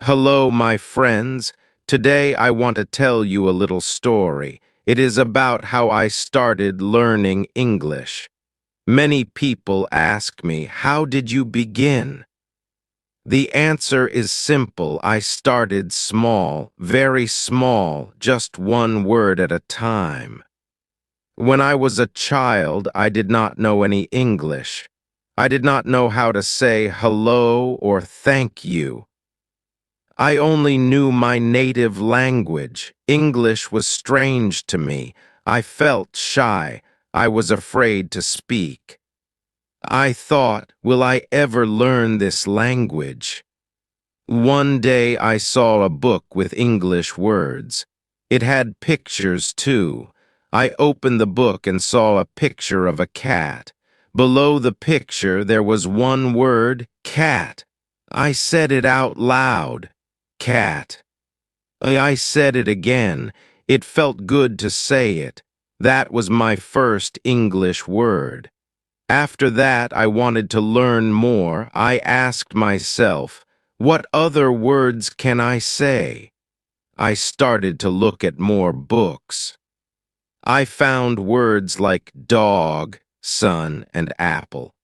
Hello, my friends. Today I want to tell you a little story. It is about how I started learning English. Many people ask me, how did you begin? The answer is simple. I started small, very small, just one word at a time. When I was a child, I did not know any English. I did not know how to say hello or thank you. I only knew my native language. English was strange to me. I felt shy. I was afraid to speak. I thought, will I ever learn this language? One day I saw a book with English words. It had pictures too. I opened the book and saw a picture of a cat. Below the picture there was one word, cat. I said it out loud. Cat. I said it again. It felt good to say it. That was my first English word. After that, I wanted to learn more. I asked myself, what other words can I say? I started to look at more books. I found words like dog, sun, and apple.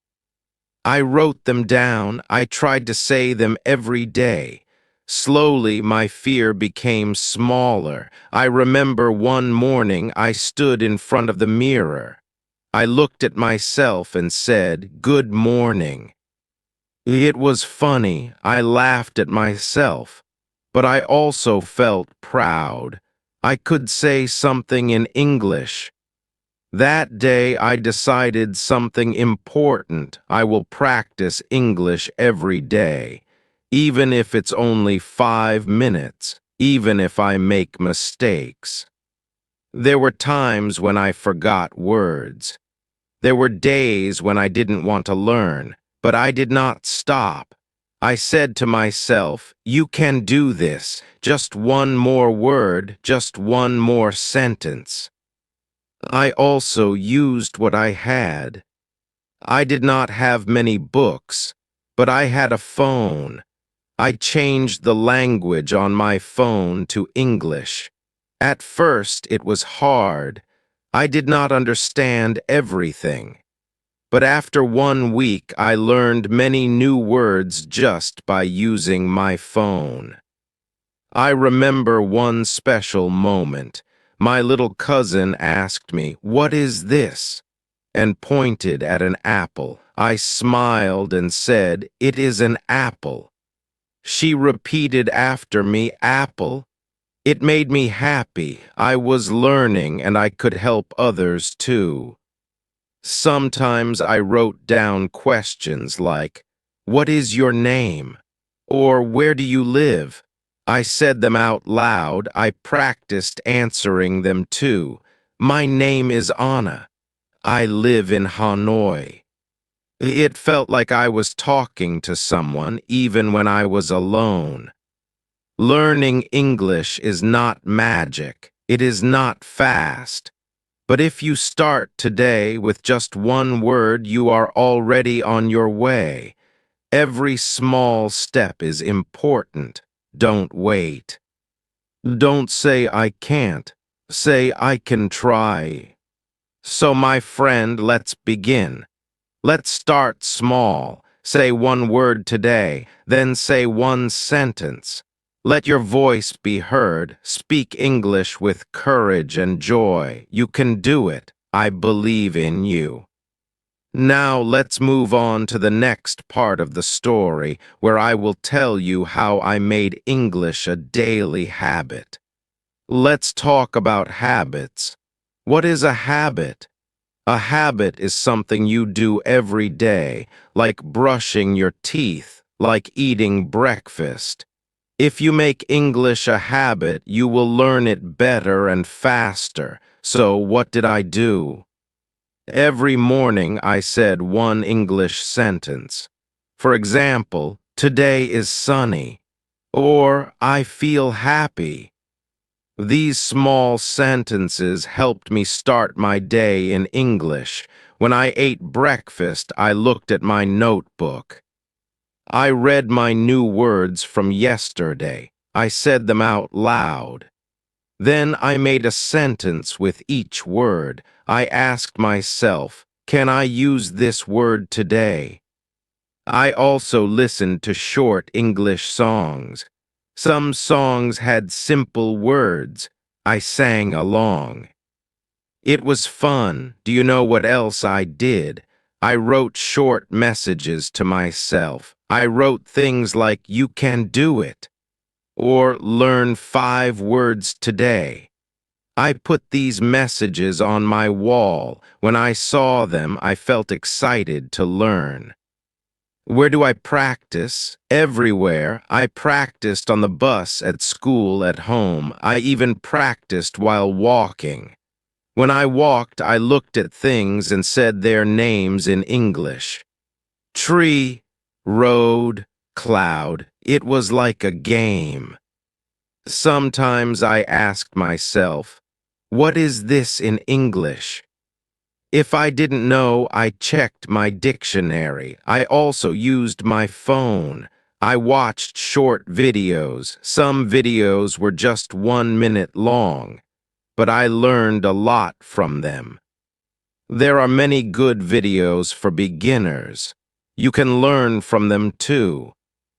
I wrote them down. I tried to say them every day. Slowly, my fear became smaller. I remember one morning I stood in front of the mirror. I looked at myself and said, "Good morning." It was funny. I laughed at myself, but I also felt proud. I could say something in English. That day I decided something important. I will practice English every day, even if it's only 5 minutes, even if I make mistakes. There were times when I forgot words. There were days when I didn't want to learn, but I did not stop. I said to myself, you can do this. Just one more word, just one more sentence. I also used what I had. I did not have many books, but I had a phone. I changed the language on my phone to English. At first, it was hard. I did not understand everything. But after 1 week, I learned many new words just by using my phone. I remember one special moment. My little cousin asked me, "What is this?" and pointed at an apple. I smiled and said, "It is an apple." She repeated after me, "Apple." It made me happy. I was learning and I could help others too. Sometimes I wrote down questions like, "What is your name?" or "Where do you live?" I said them out loud. I practiced answering them too. "My name is Anna. I live in Hanoi." It felt like I was talking to someone even when I was alone. Learning English is not magic. It is not fast. But if you start today with just one word, you are already on your way. Every small step is important. Don't wait. Don't say I can't. Say I can try. So my friend, let's begin. Let's start small. Say one word today, then say one sentence. Let your voice be heard. Speak English with courage and joy. You can do it. I believe in you. Now let's move on to the next part of the story, where I will tell you how I made English a daily habit. Let's talk about habits. What is a habit? A habit is something you do every day, like brushing your teeth, like eating breakfast. If you make English a habit, you will learn it better and faster. So what did I do? Every morning I said one English sentence. For example, today is sunny, or I feel happy. These small sentences helped me start my day in English. When I ate breakfast, I looked at my notebook. I read my new words from yesterday. I said them out loud. Then I made a sentence with each word. I asked myself, can I use this word today? I also listened to short English songs. Some songs had simple words. I sang along. It was fun. Do you know what else I did? I wrote short messages to myself. I wrote things like, you can do it, or learn 5 words today. I put these messages on my wall. When I saw them, I felt excited to learn. Where do I practice? Everywhere. I practiced on the bus, at school, at home. I even practiced while walking. When I walked, I looked at things and said their names in English. Tree, road, cloud. It was like a game. Sometimes I asked myself, what is this in English? If I didn't know, I checked my dictionary. I also used my phone. I watched short videos. Some videos were just 1 minute long, but I learned a lot from them. There are many good videos for beginners. You can learn from them too.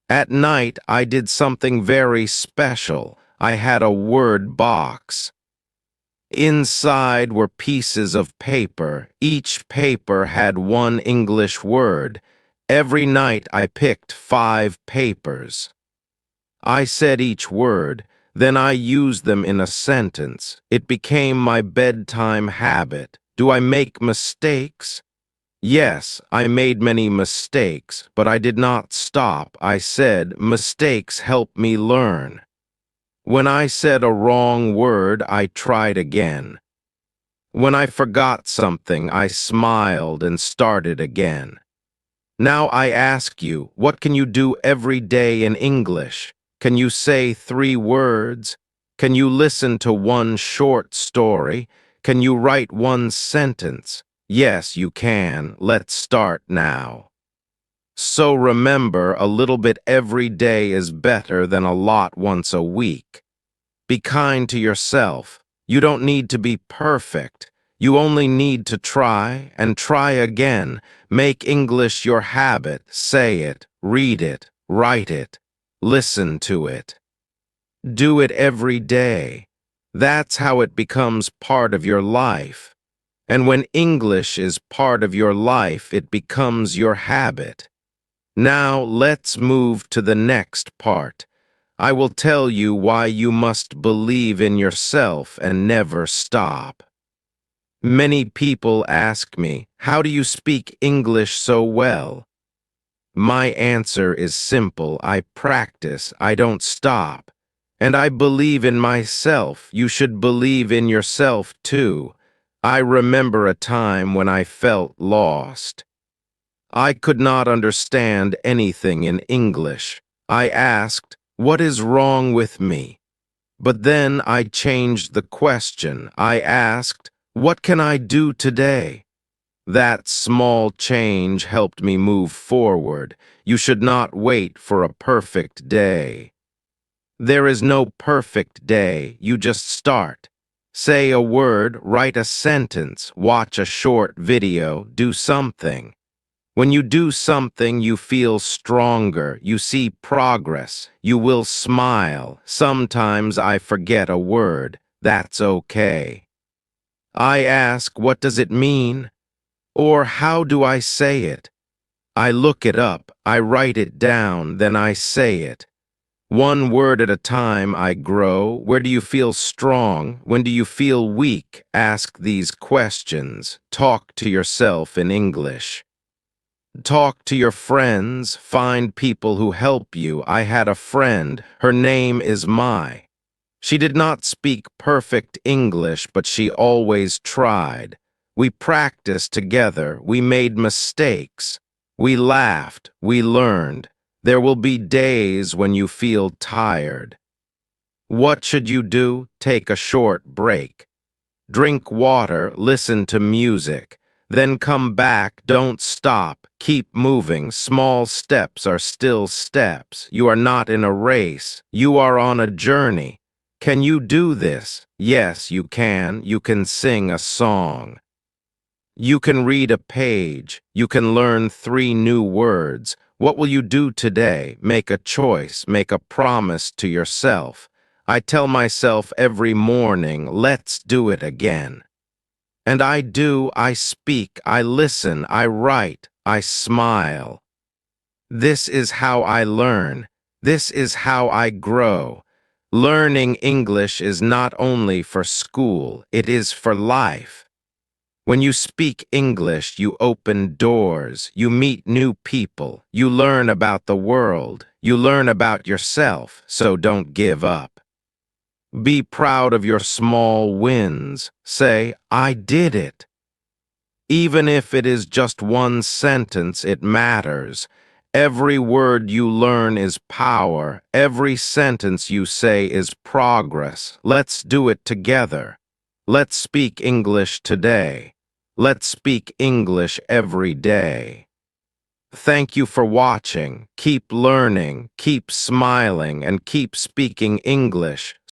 At night, I did something very special. I had a word box. Inside were pieces of paper. Each paper had one English word. Every night I picked 5 papers. I said each word, then I used them in a sentence. It became my bedtime habit. Do I make mistakes? Yes, I made many mistakes, but I did not stop. I said, mistakes help me learn. When I said a wrong word, I tried again. When I forgot something, I smiled and started again. Now I ask you, what can you do every day in English? Can you say 3 words? Can you listen to one short story? Can you write one sentence? Yes, you can. Let's start now. So remember, a little bit every day is better than a lot once a week. Be kind to yourself. You don't need to be perfect. You only need to try and try again. Make English your habit. Say it, read it, write it, listen to it. Do it every day. That's how it becomes part of your life. And when English is part of your life, it becomes your habit. Now let's move to the next part. I will tell you why you must believe in yourself and never stop. Many people ask me, how do you speak English so well? My answer is simple. I practice. I don't stop. And I believe in myself. You should believe in yourself too. I remember a time when I felt lost. I could not understand anything in English. I asked, what is wrong with me? But then I changed the question. I asked, what can I do today? That small change helped me move forward. You should not wait for a perfect day. There is no perfect day. You just start. Say a word, write a sentence, watch a short video, do something. When you do something, you feel stronger, you see progress, you will smile. Sometimes I forget a word. That's okay. I ask, what does it mean? Or how do I say it? I look it up, I write it down, then I say it. One word at a time I grow. Where do you feel strong? When do you feel weak? Ask these questions. Talk to yourself in English. Talk to your friends, find people who help you. I had a friend, her name is Mai. She did not speak perfect English, but she always tried. We practiced together, we made mistakes. We laughed, we learned. There will be days when you feel tired. What should you do? Take a short break. Drink water, listen to music. Then come back, don't stop, keep moving. Small steps are still steps. You are not in a race, you are on a journey. Can you do this? Yes, you can. You can sing a song. You can read a page. You can learn 3 new words. What will you do today? Make a choice. Make a promise to yourself. I tell myself every morning, let's do it again. And I do, I speak, I listen, I write, I smile. This is how I learn. This is how I grow. Learning English is not only for school, it is for life. When you speak English, you open doors, you meet new people, you learn about the world, you learn about yourself, so don't give up. Be proud of your small wins. Say, I did it. Even if it is just one sentence, it matters. Every word you learn is power. Every sentence you say is progress. Let's do it together. Let's speak English today. Let's speak English every day. Thank you for watching. Keep learning, keep smiling, and keep speaking English.